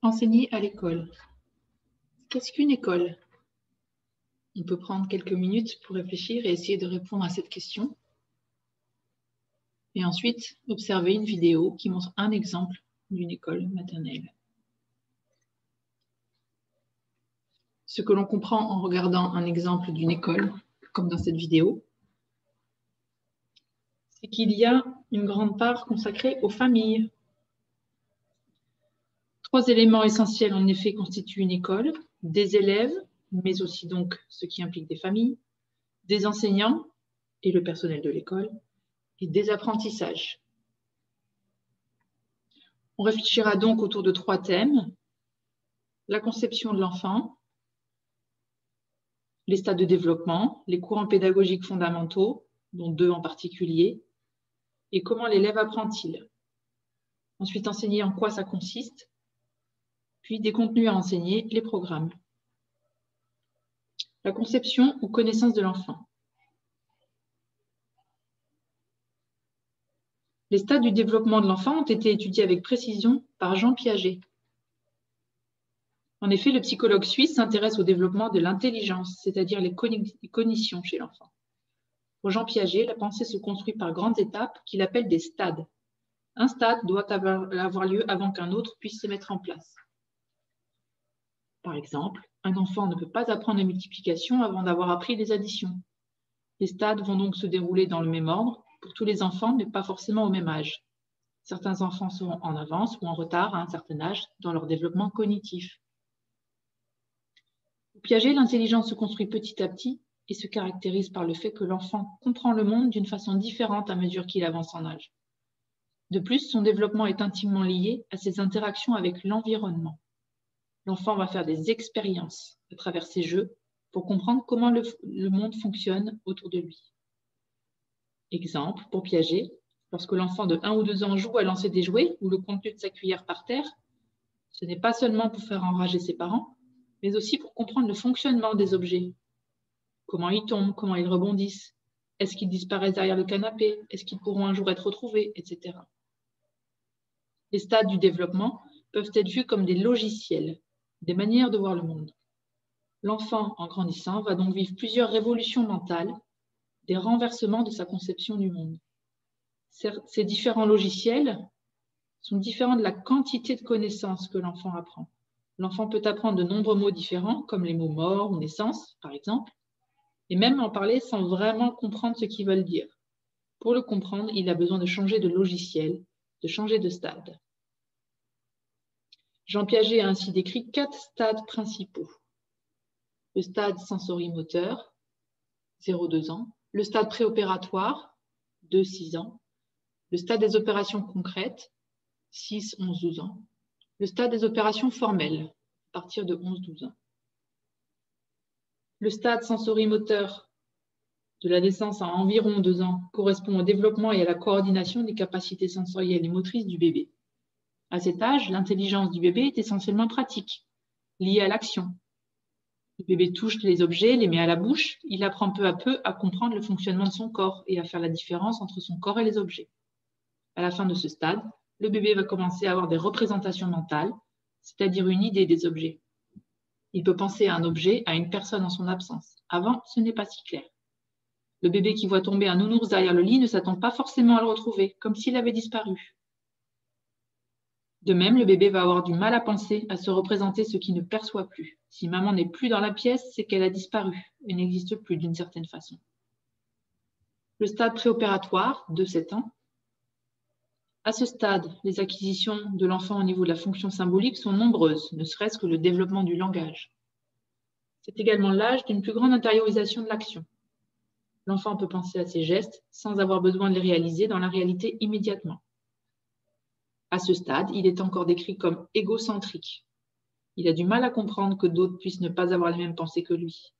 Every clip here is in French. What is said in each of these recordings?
Enseigner à l'école. Qu'est-ce qu'une école? On peut prendre quelques minutes pour réfléchir et essayer de répondre à cette question. Et ensuite, observer une vidéo qui montre un exemple d'une école maternelle. Ce que l'on comprend en regardant un exemple d'une école, comme dans cette vidéo, c'est qu'il y a une grande part consacrée aux familles. 3 éléments essentiels en effet constituent une école: des élèves, mais aussi donc ce qui implique des familles, des enseignants et le personnel de l'école, et des apprentissages. On réfléchira donc autour de 3 thèmes: la conception de l'enfant, les stades de développement, les courants pédagogiques fondamentaux, dont 2 en particulier, et comment l'élève apprend-il. Ensuite, enseigner en quoi ça consiste, puis des contenus à enseigner, les programmes. La conception ou connaissance de l'enfant. Les stades du développement de l'enfant ont été étudiés avec précision par Jean Piaget. En effet, le psychologue suisse s'intéresse au développement de l'intelligence, c'est-à-dire les cognitions chez l'enfant. Pour Jean Piaget, la pensée se construit par grandes étapes qu'il appelle des stades. Un stade doit avoir lieu avant qu'un autre puisse se mettre en place. Par exemple, un enfant ne peut pas apprendre la multiplication avant d'avoir appris les additions. Les stades vont donc se dérouler dans le même ordre pour tous les enfants, mais pas forcément au même âge. Certains enfants seront en avance ou en retard à un certain âge dans leur développement cognitif. Pour Piaget, l'intelligence se construit petit à petit et se caractérise par le fait que l'enfant comprend le monde d'une façon différente à mesure qu'il avance en âge. De plus, son développement est intimement lié à ses interactions avec l'environnement. L'enfant va faire des expériences à travers ses jeux pour comprendre comment le monde fonctionne autour de lui. Exemple, pour Piaget, lorsque l'enfant de 1 ou 2 ans joue à lancer des jouets ou le contenu de sa cuillère par terre, ce n'est pas seulement pour faire enrager ses parents, mais aussi pour comprendre le fonctionnement des objets. Comment ils tombent, comment ils rebondissent, est-ce qu'ils disparaissent derrière le canapé, est-ce qu'ils pourront un jour être retrouvés, etc. Les stades du développement peuvent être vus comme des logiciels, des manières de voir le monde. L'enfant, en grandissant, va donc vivre plusieurs révolutions mentales, des renversements de sa conception du monde. Ces différents logiciels sont différents de la quantité de connaissances que l'enfant apprend. L'enfant peut apprendre de nombreux mots différents, comme les mots mort ou naissance, par exemple, et même en parler sans vraiment comprendre ce qu'ils veulent dire. Pour le comprendre, il a besoin de changer de logiciel, de changer de stade. Jean Piaget a ainsi décrit 4 stades principaux. Le stade sensorimoteur, 0-2 ans. Le stade préopératoire, 2-6 ans. Le stade des opérations concrètes, 6-11-12 ans. Le stade des opérations formelles, à partir de 11-12 ans. Le stade sensorimoteur de la naissance à environ 2 ans correspond au développement et à la coordination des capacités sensorielles et motrices du bébé. À cet âge, l'intelligence du bébé est essentiellement pratique, liée à l'action. Le bébé touche les objets, les met à la bouche, il apprend peu à peu à comprendre le fonctionnement de son corps et à faire la différence entre son corps et les objets. À la fin de ce stade, le bébé va commencer à avoir des représentations mentales, c'est-à-dire une idée des objets. Il peut penser à un objet, à une personne en son absence. Avant, ce n'est pas si clair. Le bébé qui voit tomber un nounours derrière le lit ne s'attend pas forcément à le retrouver, comme s'il avait disparu. De même, le bébé va avoir du mal à penser, à se représenter ce qu'il ne perçoit plus. Si maman n'est plus dans la pièce, c'est qu'elle a disparu et n'existe plus d'une certaine façon. Le stade préopératoire, 2-7 ans. À ce stade, les acquisitions de l'enfant au niveau de la fonction symbolique sont nombreuses, ne serait-ce que le développement du langage. C'est également l'âge d'une plus grande intériorisation de l'action. L'enfant peut penser à ses gestes sans avoir besoin de les réaliser dans la réalité immédiatement. À ce stade, il est encore décrit comme égocentrique. Il a du mal à comprendre que d'autres puissent ne pas avoir les mêmes pensées que lui.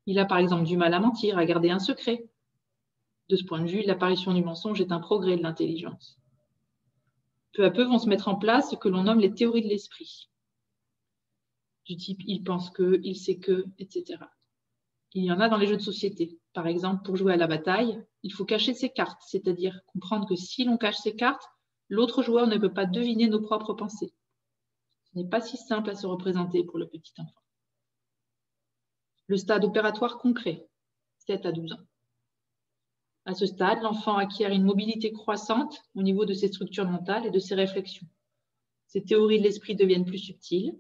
Il a par exemple du mal à mentir, à garder un secret. De ce point de vue, l'apparition du mensonge est un progrès de l'intelligence. Peu à peu vont se mettre en place ce que l'on nomme les théories de l'esprit. Du type « il pense que »,« il sait que », etc. Il y en a dans les jeux de société. Par exemple, pour jouer à la bataille, il faut cacher ses cartes, c'est-à-dire comprendre que si l'on cache ses cartes, l'autre joueur ne peut pas deviner nos propres pensées. Ce n'est pas si simple à se représenter pour le petit enfant. Le stade opératoire concret, 7 à 12 ans. À ce stade, l'enfant acquiert une mobilité croissante au niveau de ses structures mentales et de ses réflexions. Ses théories de l'esprit deviennent plus subtiles.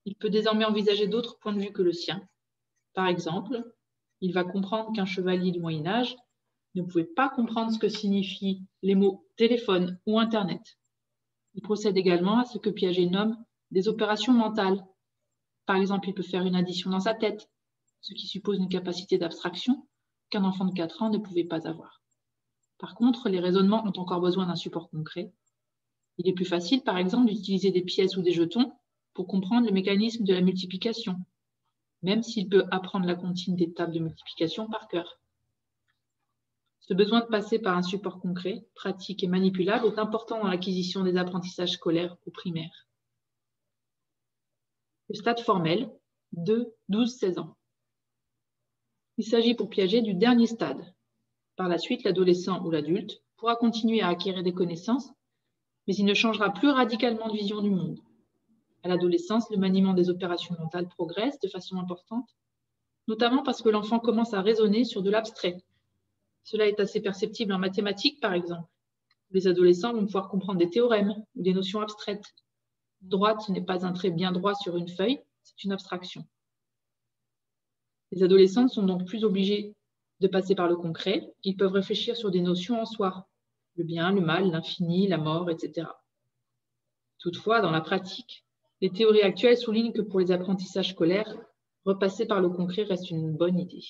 Il peut désormais envisager d'autres points de vue que le sien. Par exemple, il va comprendre qu'un chevalier du Moyen-Âge ne pouvait pas comprendre ce que signifient les mots téléphone ou Internet. Il procède également à ce que Piaget nomme des opérations mentales. Par exemple, il peut faire une addition dans sa tête, ce qui suppose une capacité d'abstraction qu'un enfant de 4 ans ne pouvait pas avoir. Par contre, les raisonnements ont encore besoin d'un support concret. Il est plus facile, par exemple, d'utiliser des pièces ou des jetons pour comprendre le mécanisme de la multiplication, même s'il peut apprendre la comptine des tables de multiplication par cœur. Ce besoin de passer par un support concret, pratique et manipulable est important dans l'acquisition des apprentissages scolaires ou primaires. Le stade formel, 12-16 ans. Il s'agit pour Piaget du dernier stade. Par la suite, l'adolescent ou l'adulte pourra continuer à acquérir des connaissances, mais il ne changera plus radicalement de vision du monde. À l'adolescence, le maniement des opérations mentales progresse de façon importante, notamment parce que l'enfant commence à raisonner sur de l'abstrait. Cela est assez perceptible en mathématiques, par exemple. Les adolescents vont pouvoir comprendre des théorèmes ou des notions abstraites. Droite, ce n'est pas un trait bien droit sur une feuille, c'est une abstraction. Les adolescents ne sont donc plus obligés de passer par le concret. Ils peuvent réfléchir sur des notions en soi, le bien, le mal, l'infini, la mort, etc. Toutefois, dans la pratique, les théories actuelles soulignent que pour les apprentissages scolaires, repasser par le concret reste une bonne idée.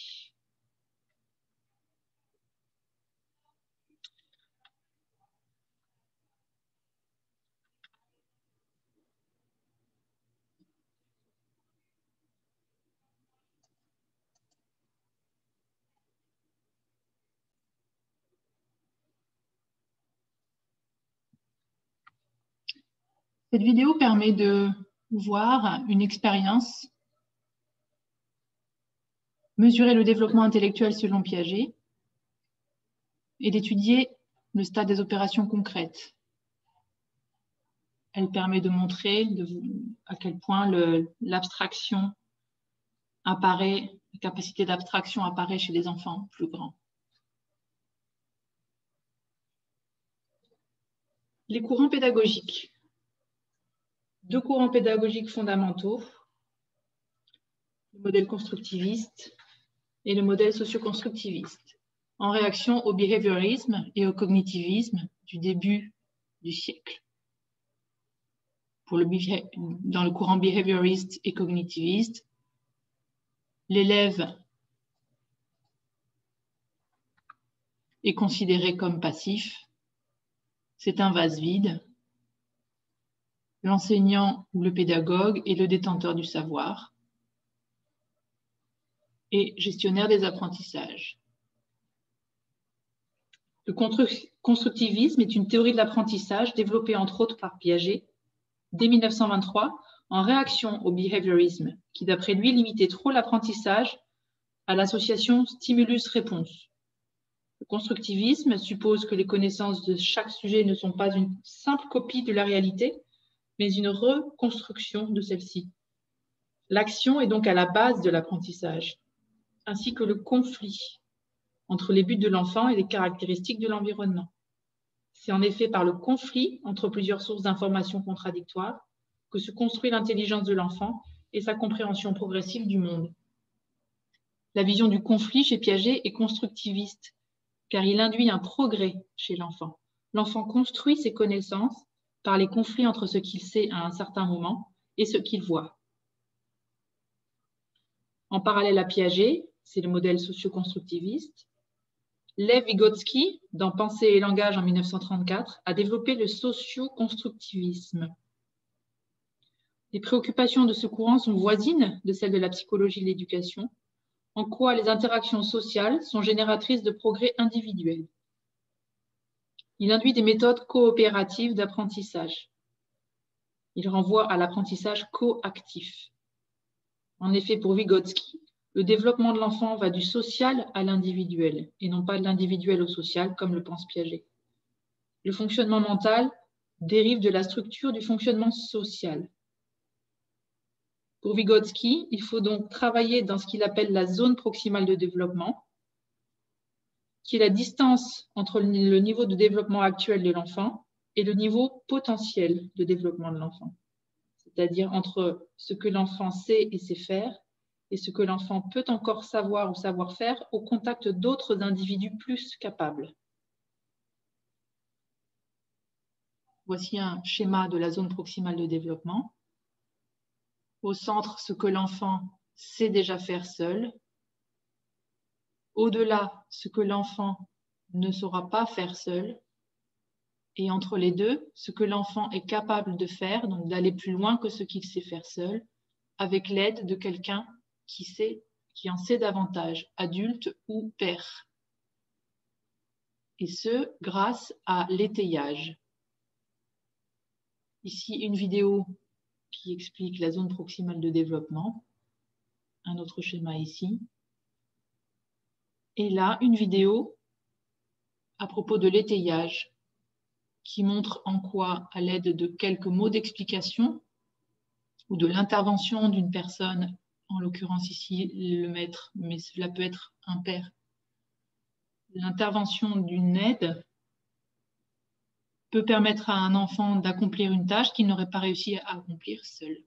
Cette vidéo permet de voir une expérience, mesurer le développement intellectuel selon Piaget et d'étudier le stade des opérations concrètes. Elle permet de montrer à quel point l'abstraction apparaît, la capacité d'abstraction apparaît chez les enfants plus grands. Les courants pédagogiques. 2 courants pédagogiques fondamentaux, le modèle constructiviste et le modèle socioconstructiviste, en réaction au behaviorisme et au cognitivisme du début du siècle. Dans le courant behavioriste et cognitiviste, l'élève est considéré comme passif, c'est un vase vide. L'enseignant ou le pédagogue est le détenteur du savoir et gestionnaire des apprentissages. Le constructivisme est une théorie de l'apprentissage développée entre autres par Piaget dès 1923 en réaction au behaviorisme qui, d'après lui, limitait trop l'apprentissage à l'association stimulus-réponse. Le constructivisme suppose que les connaissances de chaque sujet ne sont pas une simple copie de la réalité, mais une reconstruction de celle-ci. L'action est donc à la base de l'apprentissage, ainsi que le conflit entre les buts de l'enfant et les caractéristiques de l'environnement. C'est en effet par le conflit entre plusieurs sources d'informations contradictoires que se construit l'intelligence de l'enfant et sa compréhension progressive du monde. La vision du conflit chez Piaget est constructiviste, car il induit un progrès chez l'enfant. L'enfant construit ses connaissances par les conflits entre ce qu'il sait à un certain moment et ce qu'il voit. En parallèle à Piaget, c'est le modèle socio-constructiviste. Lev Vygotsky, dans Pensée et langage en 1934, a développé le socio-constructivisme. Les préoccupations de ce courant sont voisines de celles de la psychologie de l'éducation, en quoi les interactions sociales sont génératrices de progrès individuels. Il induit des méthodes coopératives d'apprentissage. Il renvoie à l'apprentissage coactif. En effet, pour Vygotsky, le développement de l'enfant va du social à l'individuel, et non pas de l'individuel au social, comme le pense Piaget. Le fonctionnement mental dérive de la structure du fonctionnement social. Pour Vygotsky, il faut donc travailler dans ce qu'il appelle la zone proximale de développement, qui est la distance entre le niveau de développement actuel de l'enfant et le niveau potentiel de développement de l'enfant, c'est-à-dire entre ce que l'enfant sait et sait faire et ce que l'enfant peut encore savoir ou savoir faire au contact d'autres individus plus capables. Voici un schéma de la zone proximale de développement. Au centre, ce que l'enfant sait déjà faire seul. Au-delà, ce que l'enfant ne saura pas faire seul. Et entre les deux, ce que l'enfant est capable de faire, donc d'aller plus loin que ce qu'il sait faire seul, avec l'aide de quelqu'un qui en sait davantage, adulte ou père. Et ce, grâce à l'étayage. Ici, une vidéo qui explique la zone proximale de développement. Un autre schéma ici. Et là, une vidéo à propos de l'étayage qui montre en quoi, à l'aide de quelques mots d'explication ou de l'intervention d'une personne, en l'occurrence ici le maître, mais cela peut être un père, l'intervention d'une aide peut permettre à un enfant d'accomplir une tâche qu'il n'aurait pas réussi à accomplir seul.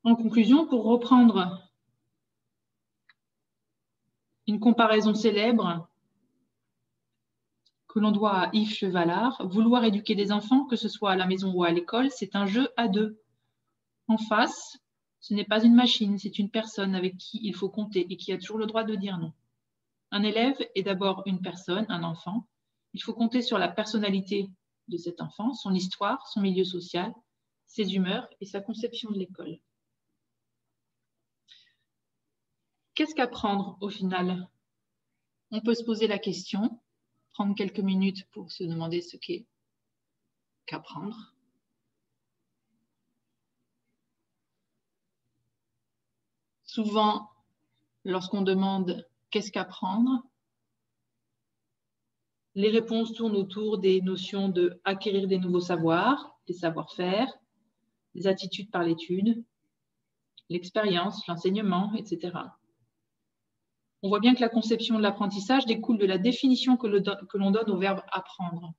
En conclusion, pour reprendre une comparaison célèbre que l'on doit à Yves Chevalard, vouloir éduquer des enfants, que ce soit à la maison ou à l'école, c'est un jeu à deux. En face, ce n'est pas une machine, c'est une personne avec qui il faut compter et qui a toujours le droit de dire non. Un élève est d'abord une personne, un enfant. Il faut compter sur la personnalité de cet enfant, son histoire, son milieu social, ses humeurs et sa conception de l'école. Qu'est-ce qu'apprendre au final? On peut se poser la question, prendre quelques minutes pour se demander ce qu'est qu'apprendre. Souvent, lorsqu'on demande qu'est-ce qu'apprendre, les réponses tournent autour des notions de acquérir des nouveaux savoirs, des savoir-faire, des attitudes par l'étude, l'expérience, l'enseignement, etc. On voit bien que la conception de l'apprentissage découle de la définition que l'on donne au verbe apprendre.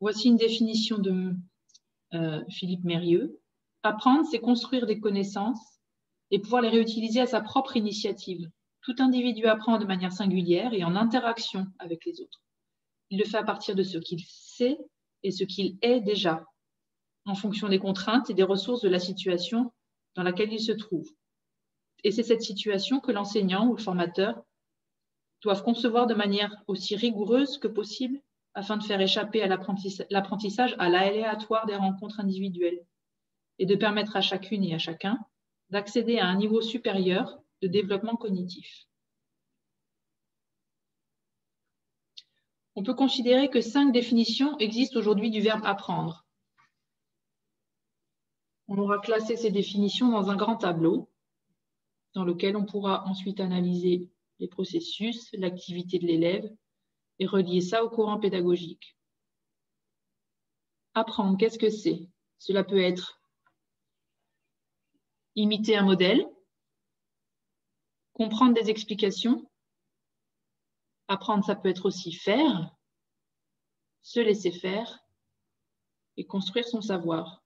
Voici une définition de Philippe Mérieux. Apprendre, c'est construire des connaissances et pouvoir les réutiliser à sa propre initiative. Tout individu apprend de manière singulière et en interaction avec les autres. Il le fait à partir de ce qu'il sait et ce qu'il est déjà, en fonction des contraintes et des ressources de la situation dans laquelle il se trouve. Et c'est cette situation que l'enseignant ou le formateur doivent concevoir de manière aussi rigoureuse que possible afin de faire échapper à l'apprentissage à l'aléatoire des rencontres individuelles et de permettre à chacune et à chacun d'accéder à un niveau supérieur de développement cognitif. On peut considérer que 5 définitions existent aujourd'hui du verbe apprendre. On aura classé ces définitions dans un grand tableau dans lequel on pourra ensuite analyser les processus, l'activité de l'élève et relier ça au courant pédagogique. Apprendre, qu'est-ce que c'est? Cela peut être imiter un modèle, comprendre des explications. Apprendre, ça peut être aussi faire, se laisser faire et construire son savoir.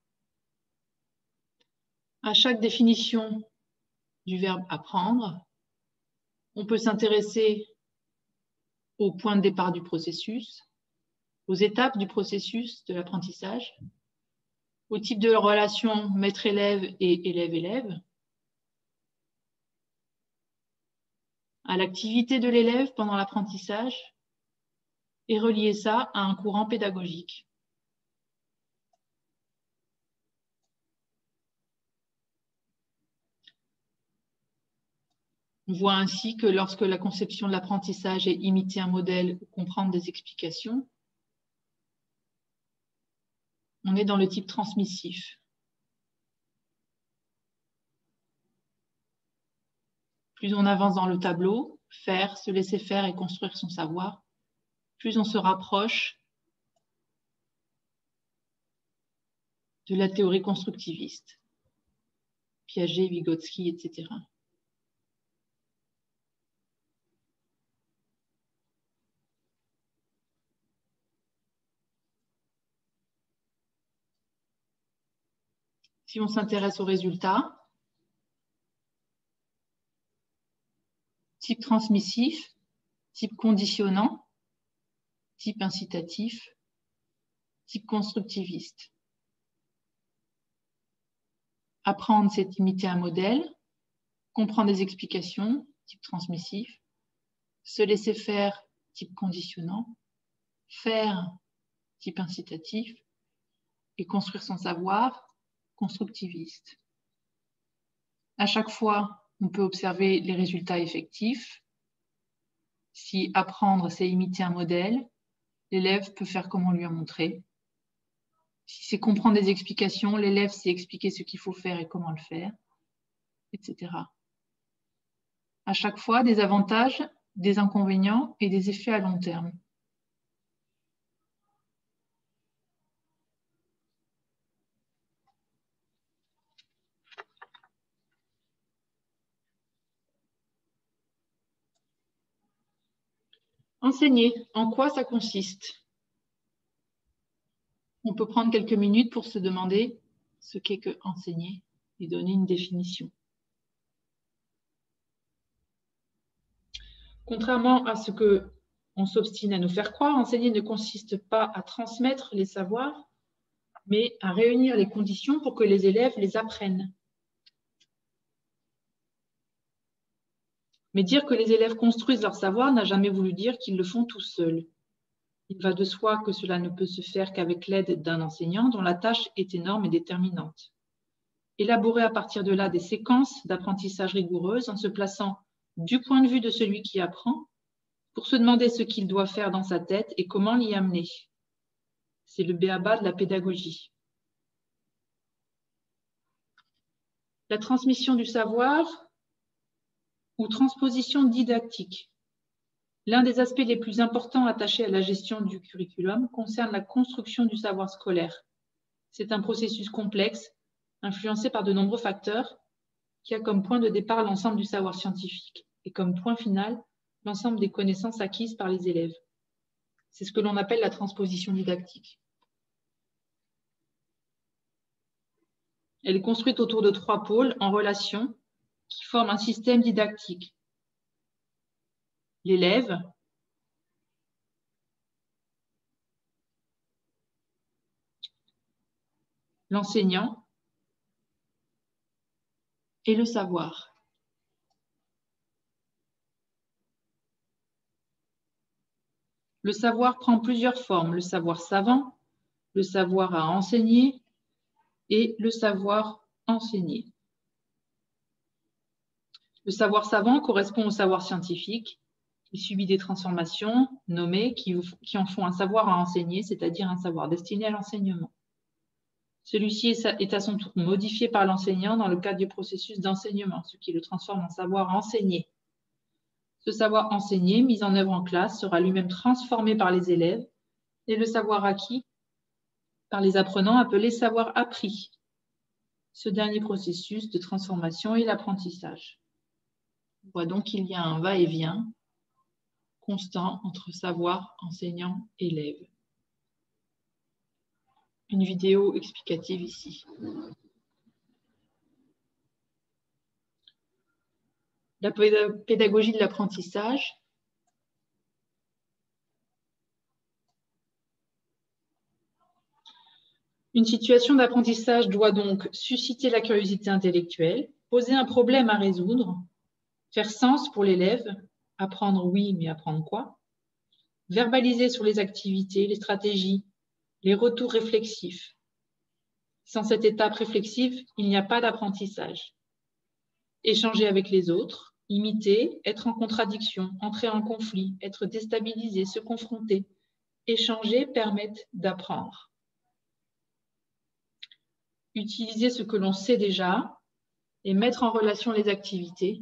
À chaque définition du verbe apprendre, on peut s'intéresser au point de départ du processus, aux étapes du processus de l'apprentissage, au type de relation maître-élève et élève-élève, à l'activité de l'élève pendant l'apprentissage et relier ça à un courant pédagogique. On voit ainsi que lorsque la conception de l'apprentissage est imiter un modèle ou comprendre des explications, on est dans le type transmissif. Plus on avance dans le tableau, faire, se laisser faire et construire son savoir, plus on se rapproche de la théorie constructiviste, Piaget, Vygotsky, etc. Si on s'intéresse aux résultats, type transmissif, type conditionnant, type incitatif, type constructiviste. Apprendre, c'est imiter un modèle, comprendre des explications, type transmissif, se laisser faire, type conditionnant, faire, type incitatif, et construire son savoir, constructiviste. À chaque fois, on peut observer les résultats effectifs. Si apprendre, c'est imiter un modèle, l'élève peut faire comme on lui a montré. Si c'est comprendre des explications, l'élève sait expliquer ce qu'il faut faire et comment le faire, etc. À chaque fois, des avantages, des inconvénients et des effets à long terme. Enseigner, en quoi ça consiste? On peut prendre quelques minutes pour se demander ce qu'est que enseigner et donner une définition. Contrairement à ce qu'on s'obstine à nous faire croire, enseigner ne consiste pas à transmettre les savoirs, mais à réunir les conditions pour que les élèves les apprennent. Mais dire que les élèves construisent leur savoir n'a jamais voulu dire qu'ils le font tout seuls. Il va de soi que cela ne peut se faire qu'avec l'aide d'un enseignant dont la tâche est énorme et déterminante. Élaborer à partir de là des séquences d'apprentissage rigoureuses en se plaçant du point de vue de celui qui apprend pour se demander ce qu'il doit faire dans sa tête et comment l'y amener. C'est le b.a.-ba de la pédagogie. La transmission du savoir ou transposition didactique. L'un des aspects les plus importants attachés à la gestion du curriculum concerne la construction du savoir scolaire. C'est un processus complexe, influencé par de nombreux facteurs, qui a comme point de départ l'ensemble du savoir scientifique et comme point final l'ensemble des connaissances acquises par les élèves. C'est ce que l'on appelle la transposition didactique. Elle est construite autour de 3 pôles en relation qui forment un système didactique. L'élève, l'enseignant et le savoir. Le savoir prend plusieurs formes, le savoir savant, le savoir à enseigner et le savoir enseigné. Le savoir savant correspond au savoir scientifique. Il subit des transformations nommées qui en font un savoir à enseigner, c'est-à-dire un savoir destiné à l'enseignement. Celui-ci est à son tour modifié par l'enseignant dans le cadre du processus d'enseignement, ce qui le transforme en savoir enseigné. Ce savoir enseigné, mis en œuvre en classe, sera lui-même transformé par les élèves et le savoir acquis par les apprenants appelé savoir appris. Ce dernier processus de transformation est l'apprentissage. On voit donc qu'il y a un va-et-vient constant entre savoir, enseignant, élève. Une vidéo explicative ici. La pédagogie de l'apprentissage. Une situation d'apprentissage doit donc susciter la curiosité intellectuelle, poser un problème à résoudre, faire sens pour l'élève, apprendre oui, mais apprendre quoi? Verbaliser sur les activités, les stratégies, les retours réflexifs. Sans cette étape réflexive, il n'y a pas d'apprentissage. Échanger avec les autres, imiter, être en contradiction, entrer en conflit, être déstabilisé, se confronter. Échanger permettent d'apprendre. Utiliser ce que l'on sait déjà et mettre en relation les activités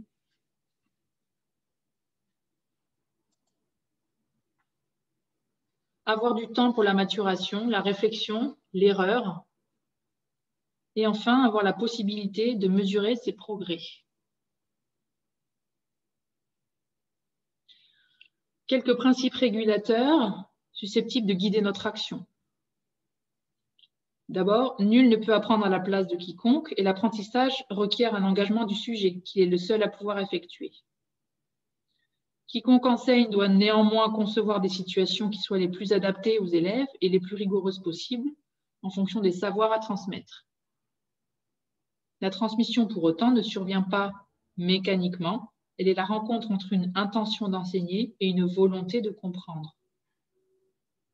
avoir du temps pour la maturation, la réflexion, l'erreur, et enfin avoir la possibilité de mesurer ses progrès. Quelques principes régulateurs susceptibles de guider notre action. D'abord, nul ne peut apprendre à la place de quiconque et l'apprentissage requiert un engagement du sujet, qui est le seul à pouvoir effectuer. Quiconque enseigne doit néanmoins concevoir des situations qui soient les plus adaptées aux élèves et les plus rigoureuses possibles en fonction des savoirs à transmettre. La transmission, pour autant, ne survient pas mécaniquement. Elle est la rencontre entre une intention d'enseigner et une volonté de comprendre.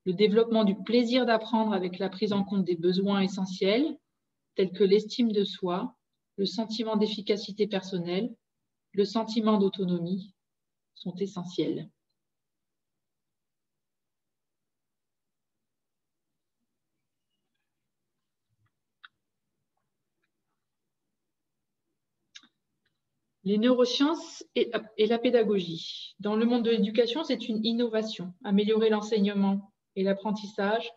Le développement du plaisir d'apprendre avec la prise en compte des besoins essentiels, tels que l'estime de soi, le sentiment d'efficacité personnelle, le sentiment d'autonomie, sont essentiels. Les neurosciences et la pédagogie. Dans le monde de l'éducation, c'est une innovation. Améliorer l'enseignement et l'apprentissage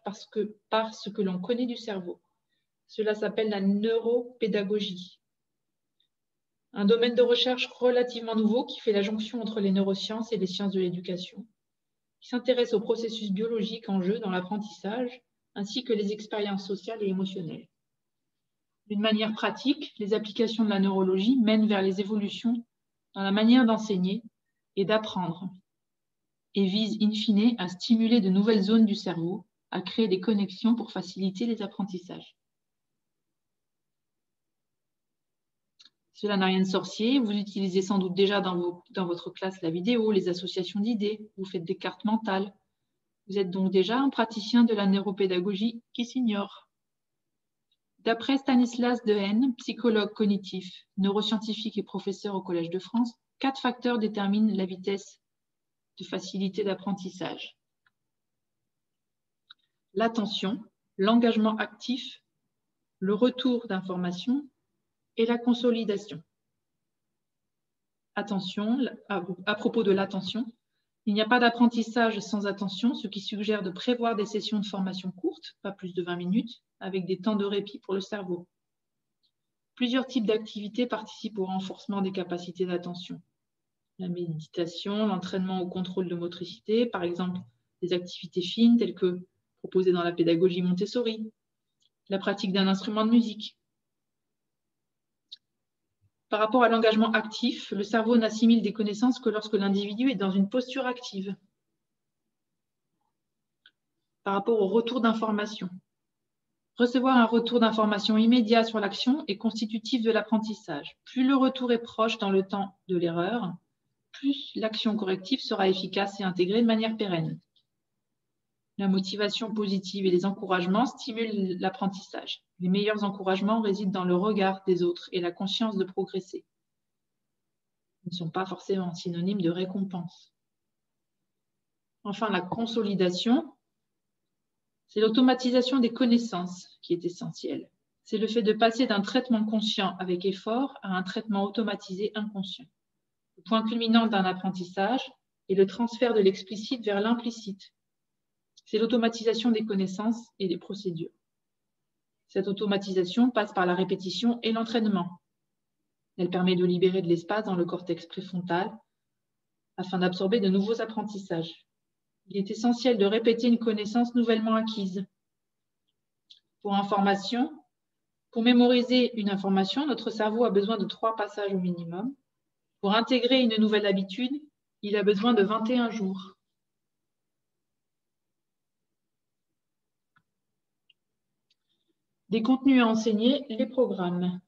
par ce que l'on connaît du cerveau. Cela s'appelle la neuropédagogie. Un domaine de recherche relativement nouveau qui fait la jonction entre les neurosciences et les sciences de l'éducation, qui s'intéresse aux processus biologiques en jeu dans l'apprentissage, ainsi que les expériences sociales et émotionnelles. D'une manière pratique, les applications de la neurologie mènent vers les évolutions dans la manière d'enseigner et d'apprendre et visent in fine à stimuler de nouvelles zones du cerveau, à créer des connexions pour faciliter les apprentissages. Cela n'a rien de sorcier, vous utilisez sans doute déjà dans votre classe la vidéo, les associations d'idées, vous faites des cartes mentales. Vous êtes donc déjà un praticien de la neuropédagogie qui s'ignore. D'après Stanislas Dehaene, psychologue cognitif, neuroscientifique et professeur au Collège de France, 4 facteurs déterminent la vitesse de facilité d'apprentissage. L'attention, l'engagement actif, le retour d'information et la consolidation. Attention, à propos de l'attention, il n'y a pas d'apprentissage sans attention, ce qui suggère de prévoir des sessions de formation courtes, pas plus de 20 minutes, avec des temps de répit pour le cerveau. Plusieurs types d'activités participent au renforcement des capacités d'attention. La méditation, l'entraînement au contrôle de motricité, par exemple des activités fines telles que proposées dans la pédagogie Montessori, la pratique d'un instrument de musique. Par rapport à l'engagement actif, le cerveau n'assimile des connaissances que lorsque l'individu est dans une posture active. Par rapport au retour d'information. Recevoir un retour d'information immédiat sur l'action est constitutif de l'apprentissage. Plus le retour est proche dans le temps de l'erreur, plus l'action corrective sera efficace et intégrée de manière pérenne. La motivation positive et les encouragements stimulent l'apprentissage. Les meilleurs encouragements résident dans le regard des autres et la conscience de progresser. Ils ne sont pas forcément synonymes de récompense. Enfin, la consolidation, c'est l'automatisation des connaissances qui est essentielle. C'est le fait de passer d'un traitement conscient avec effort à un traitement automatisé inconscient. Le point culminant d'un apprentissage est le transfert de l'explicite vers l'implicite. C'est l'automatisation des connaissances et des procédures. Cette automatisation passe par la répétition et l'entraînement. Elle permet de libérer de l'espace dans le cortex préfrontal afin d'absorber de nouveaux apprentissages. Il est essentiel de répéter une connaissance nouvellement acquise. Pour information, pour mémoriser une information, notre cerveau a besoin de 3 passages au minimum. Pour intégrer une nouvelle habitude, il a besoin de 21 jours. Des contenus à enseigner, les programmes.